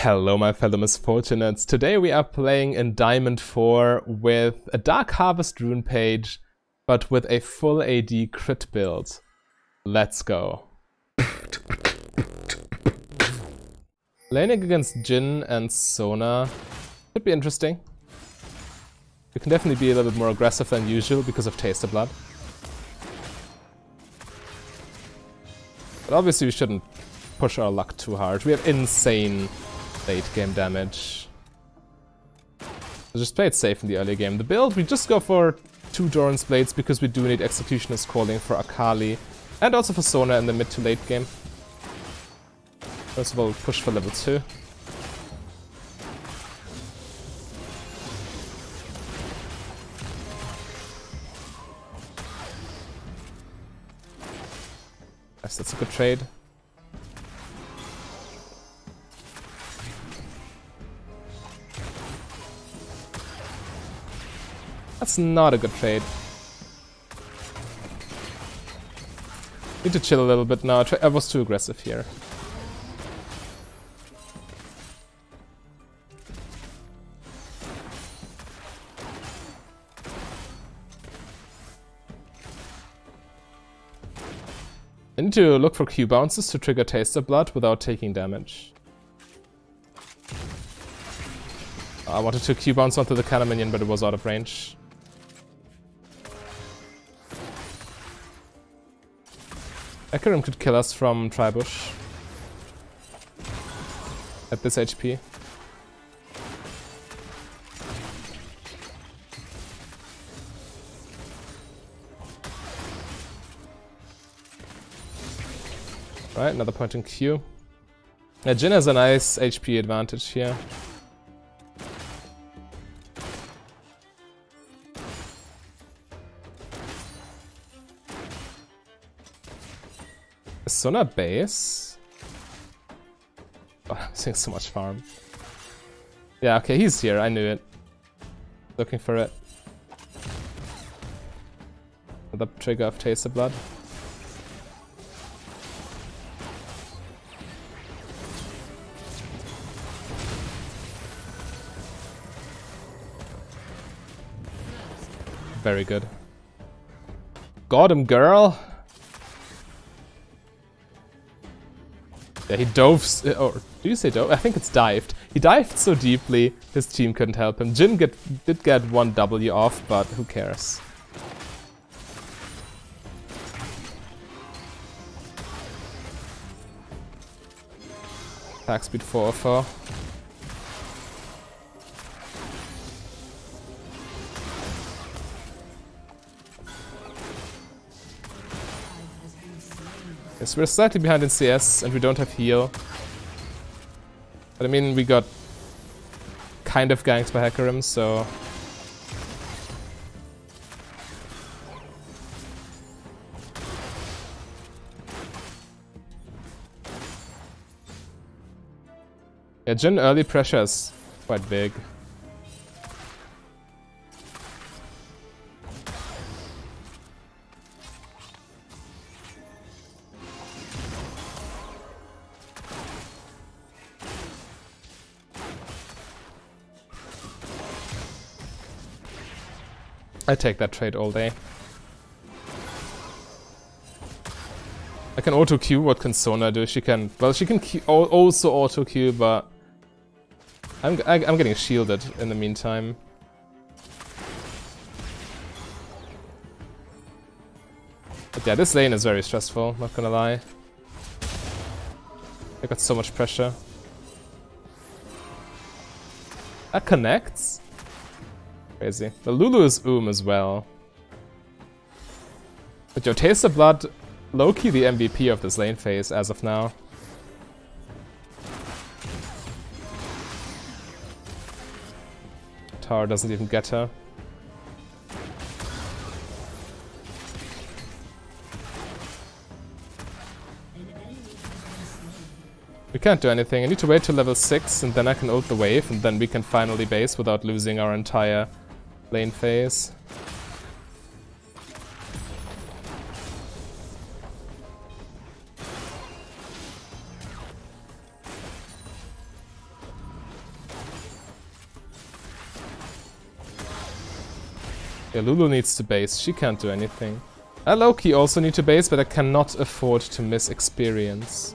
Hello my fellow misfortunates, today we are playing in Diamond 4 with a Dark Harvest rune page, but with a full AD crit build. Let's go. Laning against Jhin and Sona should be interesting. We can definitely be a little bit more aggressive than usual because of Taste of Blood. But obviously we shouldn't push our luck too hard. We have insane late game damage. So just play it safe in the early game. The build, we just go for 2 Doran's Blades because we do need Executioner's Calling for Akali and also for Sona in the mid to late game. First of all, push for level 2. Yes, that's a good trade. That's not a good trade. Need to chill a little bit now. I was too aggressive here. I need to look for Q bounces to trigger Taste of Blood without taking damage. I wanted to Q bounce onto the cannon minion, but it was out of range. Hecarim could kill us from Tribush at this HP. Right, another point in Q. Yeah, Jhin has a nice HP advantage here. Is Sona base? Oh, I'm seeing so much farm. Yeah, okay, he's here, I knew it. Looking for it. Another trigger of Taste of Blood. Very good. Got him, girl! Yeah, he dove, or do you say dove? I think it's dived. He dived so deeply, his team couldn't help him. Jhin did get 1 W off, but who cares? Attack speed 404. Yes, we're slightly behind in CS and we don't have heal. But I mean, we got kind of ganked by Hecarim, so... Yeah, Jhin early pressure is quite big. I take that trade all day. I can auto Q. What can Sona do? She can, well, she can Q, also auto Q, but I'm getting shielded in the meantime. But yeah, this lane is very stressful. Not gonna lie. I got so much pressure. That connects. Crazy. The Lulu is as well. But your Taste of Blood, low-key the MVP of this lane phase as of now. Tower doesn't even get her. We can't do anything. I need to wait till level 6 and then I can ult the wave and then we can finally base without losing our entire lane phase. Yeah, Lulu needs to base. She can't do anything. I low-key also need to base, but I cannot afford to miss experience.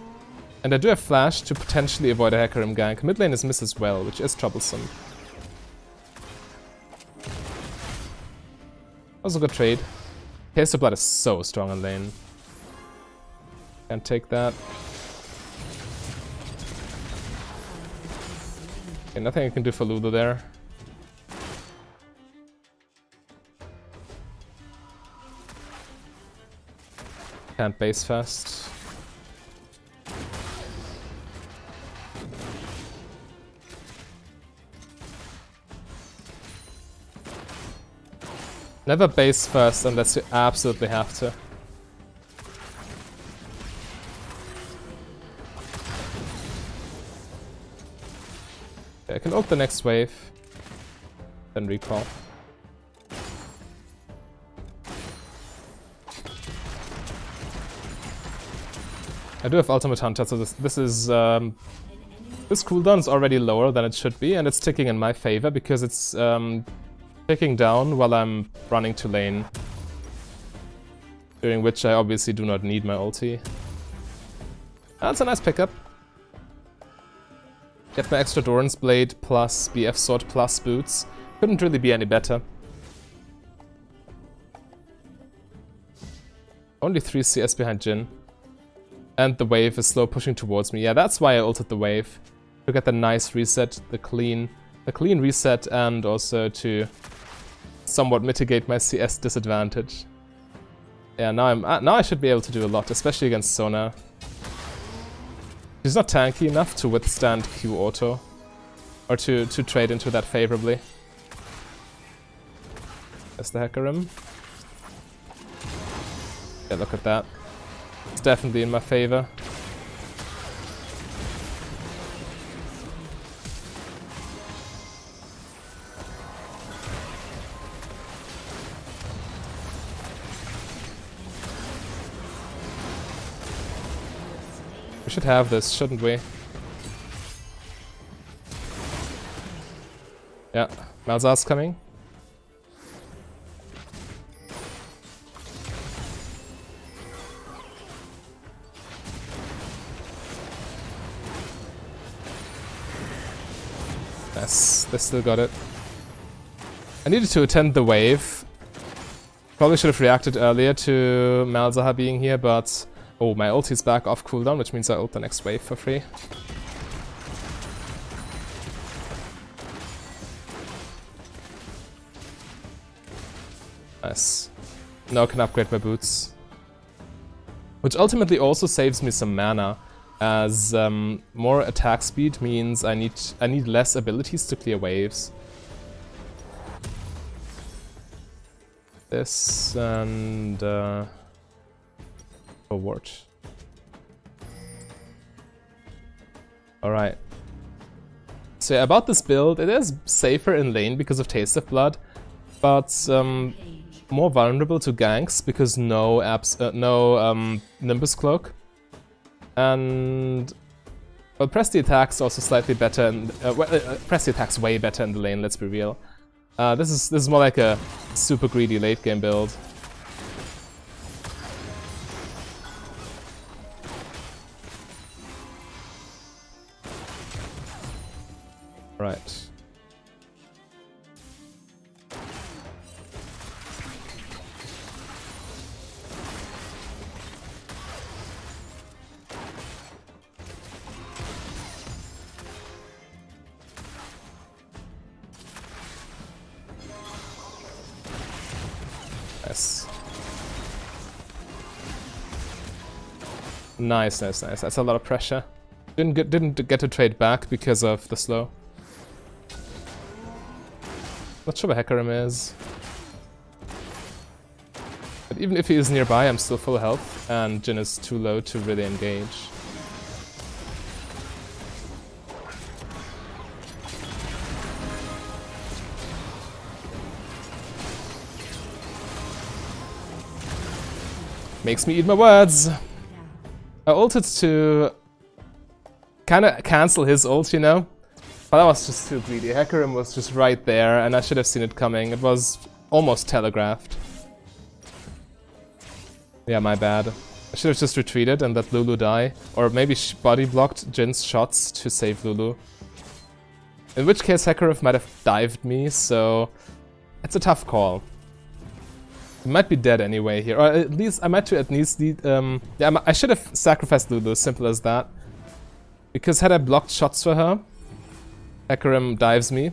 And I do have Flash to potentially avoid a Hecarim gank. Mid lane is miss as well, which is troublesome. Also good trade. Taste of Blood is so strong in lane. Can't take that. Okay, nothing I can do for Lulu there. Can't base fast. Never base first unless you absolutely have to. Okay, I can ult the next wave. Then recall. I do have Ultimate Hunter, so this is this cooldown is already lower than it should be, and it's ticking in my favor because it's ticking down while I'm running to lane, during which I obviously do not need my ulti. That's a nice pickup. Get my extra Doran's Blade plus BF Sword plus boots. Couldn't really be any better. Only 3 CS behind Jhin. And the wave is slow pushing towards me. Yeah, that's why I ulted the wave. To get the nice reset, the clean reset, and also to somewhat mitigate my CS disadvantage. Yeah, now I should be able to do a lot, especially against Sona. She's not tanky enough to withstand Q auto, or to trade into that favorably. There's the Hecarim. Yeah, look at that. It's definitely in my favor. We should have this, shouldn't we? Yeah, Malzah's coming. Yes, they still got it. I needed to attend the wave. Probably should have reacted earlier to Malzahar being here, but... Oh, my ulti's back off cooldown, which means I ult the next wave for free. Nice. Now I can upgrade my boots. Which ultimately also saves me some mana, as more attack speed means I need less abilities to clear waves. This and forward. Alright. So yeah, about this build, it is safer in lane because of Taste of Blood, but more vulnerable to ganks because no Nimbus Cloak. And well, press the attack's also slightly better, and press the attack's way better in the lane. Let's be real. This is more like a super greedy late game build. Right. Nice, nice, nice. That's a lot of pressure. Didn't get to trade back because of the slow. Not sure where Hecarim is. But even if he is nearby, I'm still full health, and Jhin is too low to really engage. Makes me eat my words. I ulted to kinda cancel his ult, you know? But that was just too greedy. Hecarim was just right there, and I should have seen it coming. It was almost telegraphed. Yeah, my bad. I should have just retreated and let Lulu die. Or maybe body blocked Jin's shots to save Lulu. In which case Hecarim might have dived me, so it's a tough call. He might be dead anyway here, or at least I might at least need, yeah, I should have sacrificed Lulu, simple as that. Because had I blocked shots for her, Hecarim dives me.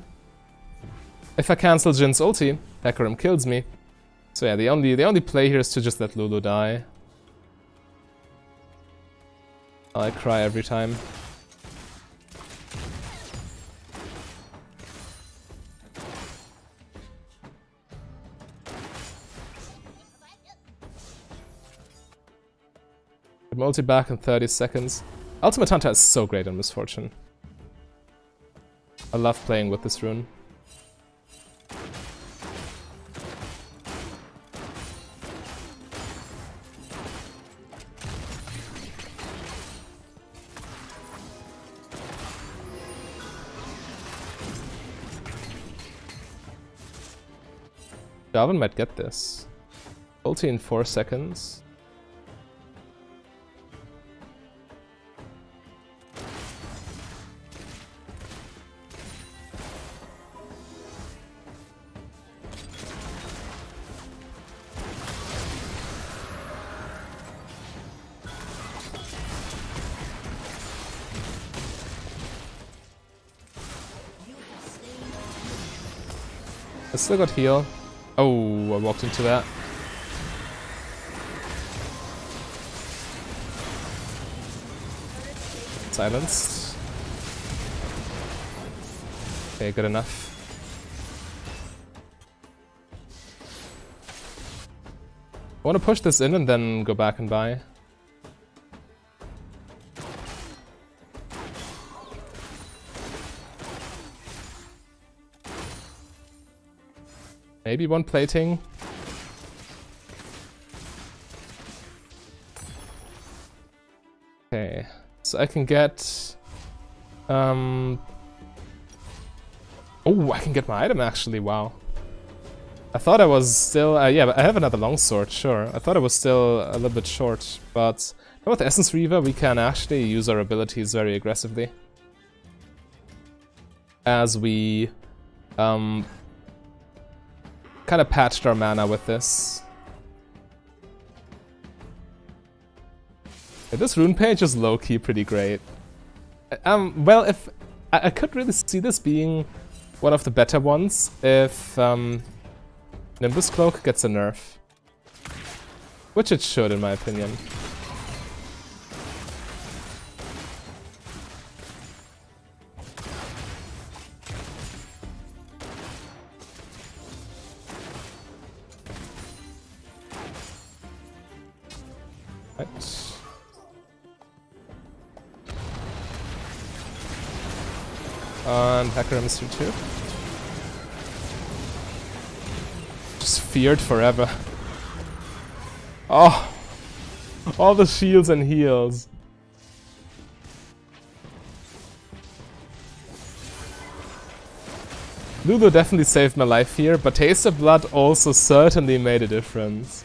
If I cancel Jin's ulti, Hecarim kills me. So yeah, the only play here is to just let Lulu die. I cry every time. Multi back in 30 seconds. Ultimate Hunter is so great on Misfortune. I love playing with this rune. Jarvan might get this. Ulti in 4 seconds. I still got heal. Oh, I walked into that. Silenced. Okay, good enough. I want to push this in and then go back and buy. Maybe one plating. Okay, so I can get... Oh, I can get my item actually, wow. I thought I was still... yeah, but I have another longsword, sure. I thought I was still a little bit short, but with the Essence Reaver we can actually use our abilities very aggressively. As we... kind of patched our mana with this. Yeah, this rune page is low-key pretty great. Well, if I could really see this being one of the better ones if Nimbus Cloak gets a nerf. Which it should, in my opinion. And Hecarim is here too. Just feared forever. Oh! All the shields and heals. Lulu definitely saved my life here, but Taste of Blood also certainly made a difference.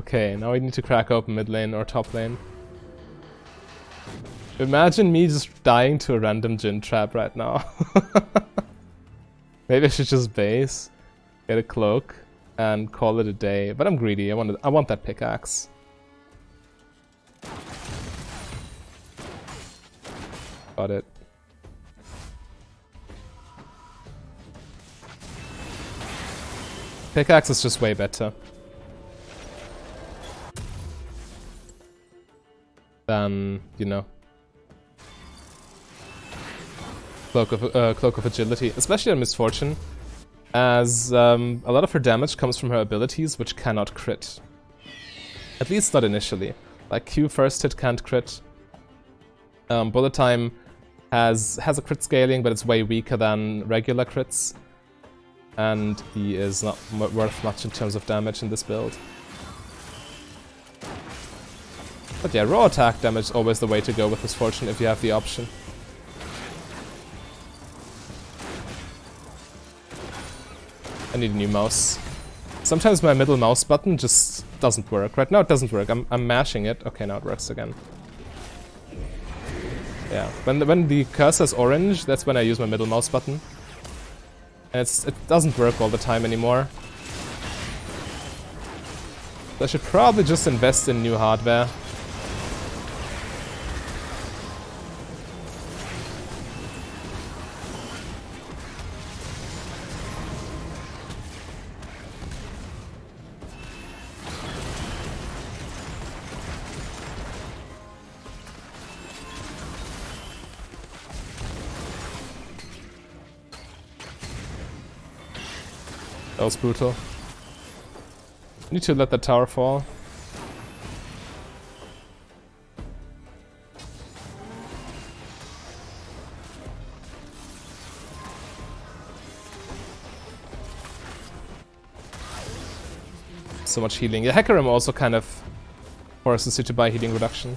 Okay, now we need to crack open mid lane or top lane. Imagine me just dying to a random Jin trap right now. Maybe I should just base, get a cloak, and call it a day. But I'm greedy. I want that pickaxe. Got it. Pickaxe is just way better than, you know, Cloak of Agility, especially on Misfortune, as a lot of her damage comes from her abilities, which cannot crit. At least not initially. Like Q first hit can't crit. Bullet Time has a crit scaling, but it's way weaker than regular crits. And he is not worth much in terms of damage in this build. But yeah, raw attack damage is always the way to go with Misfortune if you have the option. I need a new mouse. Sometimes my middle mouse button just doesn't work. Right now it doesn't work. I'm mashing it. Okay, now it works again. Yeah, when the cursor's orange, that's when I use my middle mouse button. And it doesn't work all the time anymore. So I should probably just invest in new hardware. That was brutal. Need to let the tower fall. So much healing. Yeah, Hecarim also kind of forces you to buy healing reduction.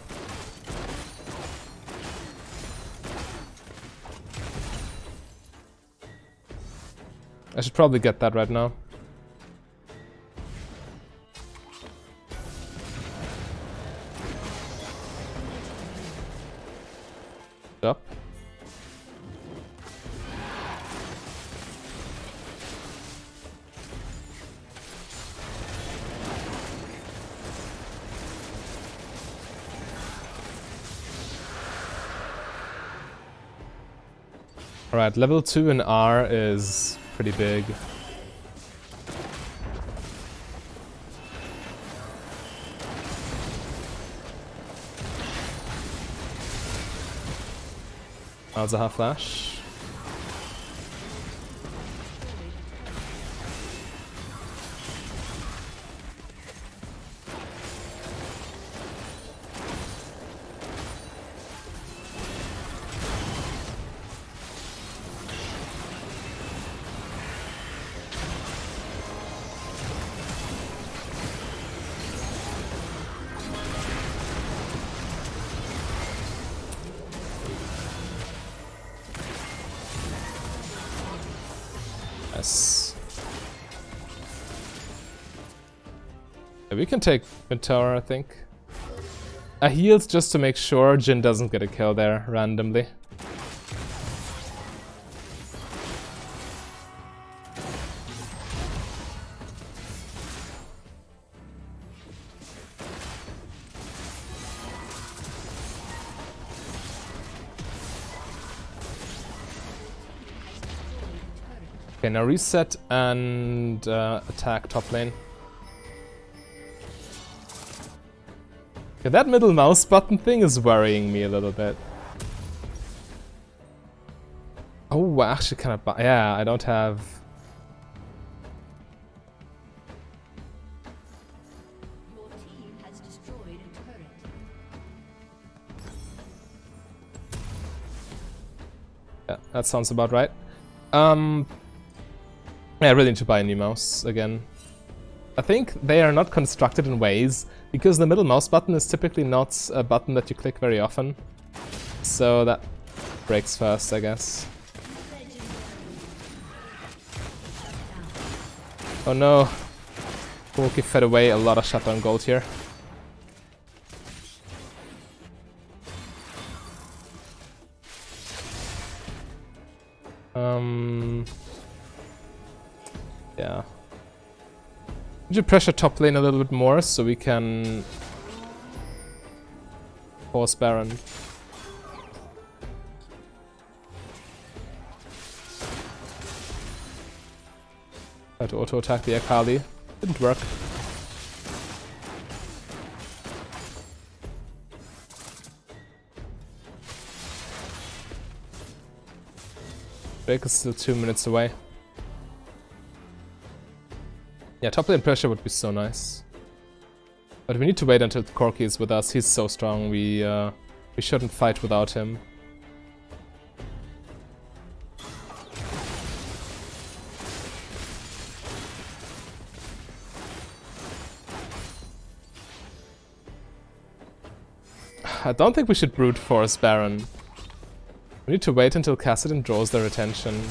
I should probably get that right now. Up. Alright, level 2 in R is pretty big. Malzahar flash. Yeah, we can take mid tower, I think. I healed just to make sure Jhin doesn't get a kill there randomly. Okay, now reset and attack top lane. Okay, that middle mouse button thing is worrying me a little bit. Oh, I actually kind of... Yeah, I don't have... Your team has destroyed a turret. Yeah, that sounds about right. Yeah, I really need to buy a new mouse again. I think they are not constructed in ways because the middle mouse button is typically not a button that you click very often. So that breaks first, I guess. Oh no. Wookiee fed away a lot of shutdown gold here. Yeah. Would you pressure top lane a little bit more so we can force Baron? Try to auto attack the Akali. Didn't work. Drake is still 2 minutes away. Yeah, top lane pressure would be so nice. But we need to wait until Corki is with us. He's so strong. We shouldn't fight without him. I don't think we should brute force Baron. We need to wait until Kassadin draws their attention.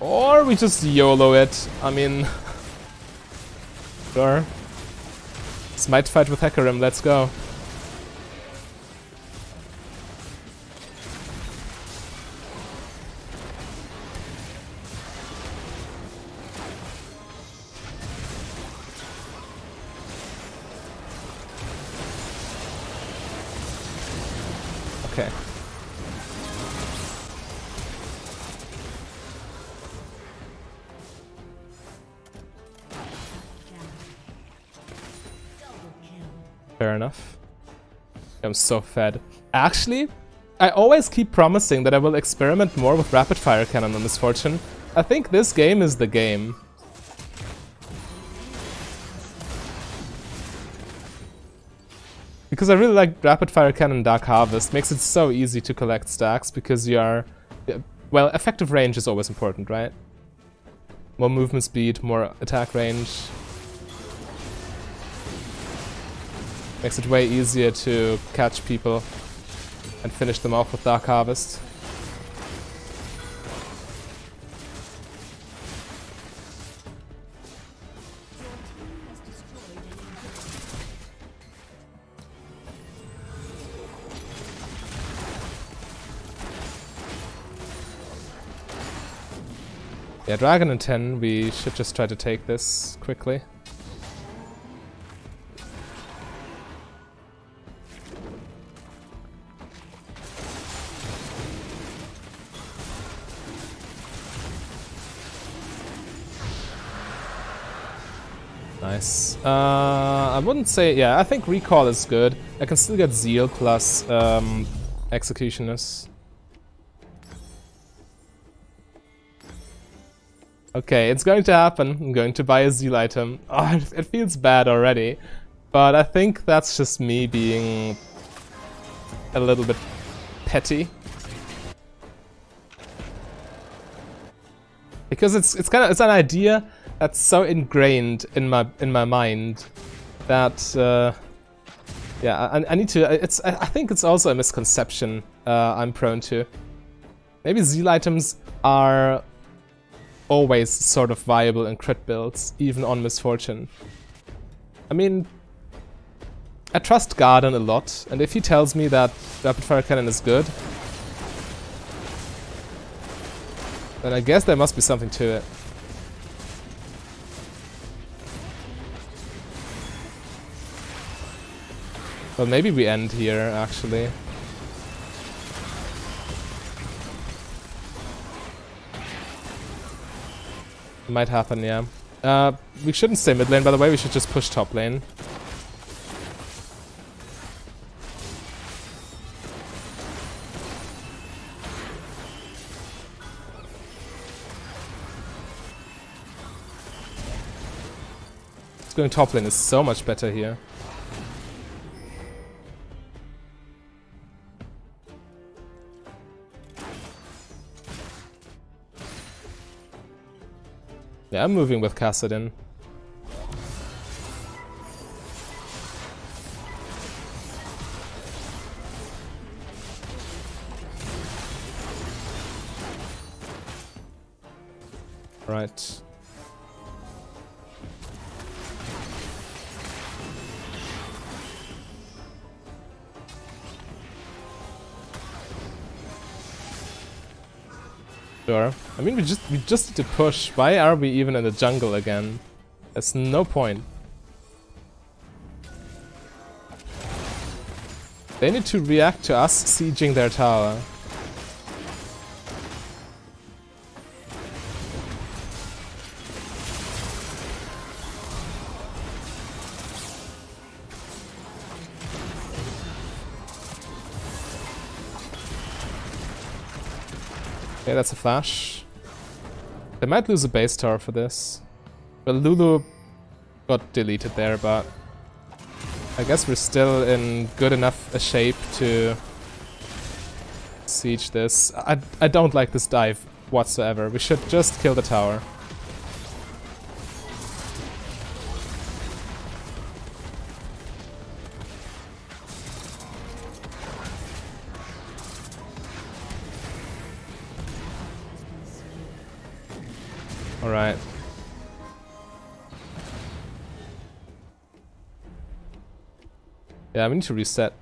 Or we just YOLO it. I mean... Sure. Smite fight with Hecarim, let's go. Okay. Fair enough. I'm so fed. Actually, I always keep promising that I will experiment more with rapid fire cannon on Misfortune. I think this game is the game. Because I really like rapid fire cannon Dark Harvest. Makes it so easy to collect stacks because you are... Well, effective range is always important, right? More movement speed, more attack range. Makes it way easier to catch people and finish them off with Dark Harvest. Yeah, Dragon in 10, we should just try to take this quickly. Nice. I wouldn't say... Yeah, I think Recall is good. I can still get Zeal plus Executioners. Okay, it's going to happen. I'm going to buy a Zeal item. Oh, it feels bad already. But I think that's just me being a little bit petty. Because it's an idea that's so ingrained in my mind that yeah, I need to. I think it's also a misconception I'm prone to. Maybe Zeal items are always sort of viable in crit builds, even on Misfortune. I mean, I trust Garden a lot, and if he tells me that Rapid Fire Cannon is good, then I guess there must be something to it. Well, maybe we end here, actually. Might happen, yeah. We shouldn't stay mid lane, by the way, we should just push top lane. Going top lane is so much better here. Yeah, I'm moving with Kassadin. Right. Sure. I mean, we just need to push. Why are we even in the jungle again? There's no point. They need to react to us sieging their tower. Okay, that's a flash. They might lose a base tower for this. Well, Lulu got deleted there, but I guess we're still in good enough a shape to siege this. I don't like this dive whatsoever. We should just kill the tower. Alright. Yeah, we need to reset.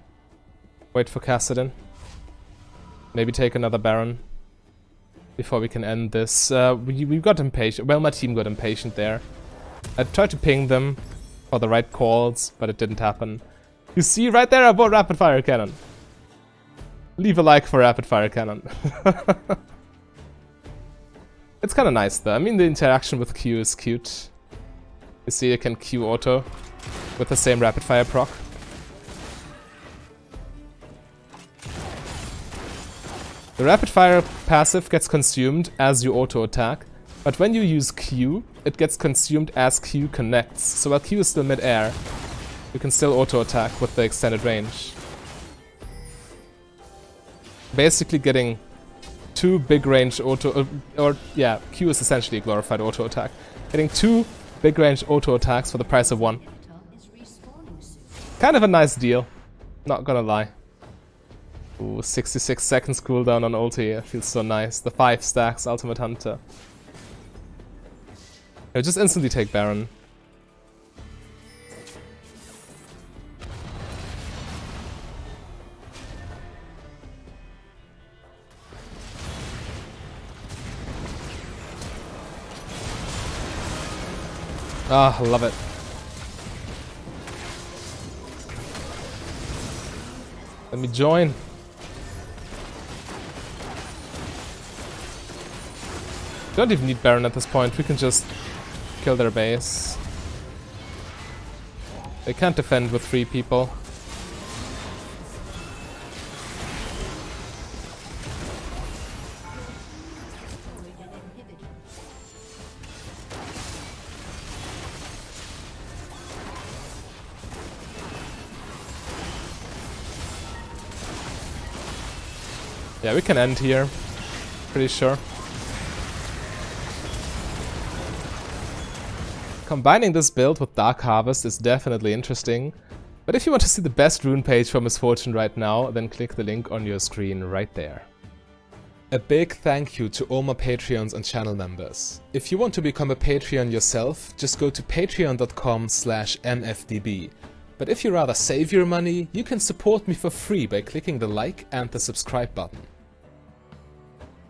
Wait for Kassadin. Maybe take another Baron before we can end this. We got impatient. Well, my team got impatient there. I tried to ping them for the right calls, but it didn't happen. You see, right there I bought Rapid Fire Cannon. Leave a like for Rapid Fire Cannon. It's kind of nice though. I mean, the interaction with Q is cute. You see, you can Q auto with the same Rapid Fire proc. The Rapid Fire passive gets consumed as you auto attack, but when you use Q, it gets consumed as Q connects. So while Q is still mid-air, you can still auto attack with the extended range. Basically getting two big range auto, yeah, Q is essentially a glorified auto attack. Getting two big range auto attacks for the price of one. Kind of a nice deal, not gonna lie. Ooh, 66 seconds cooldown on ulti, it feels so nice. The 5 stacks Ultimate Hunter. I'll just instantly take Baron. Ah, love it. Let me join. Don't even need Baron at this point, we can just kill their base. They can't defend with 3 people. Yeah, we can end here, pretty sure. Combining this build with Dark Harvest is definitely interesting, but if you want to see the best rune page for Misfortune right now, then click the link on your screen right there. A big thank you to all my Patreons and channel members. If you want to become a Patreon yourself, just go to patreon.com/mfdb. But if you rather save your money, you can support me for free by clicking the like and the subscribe button.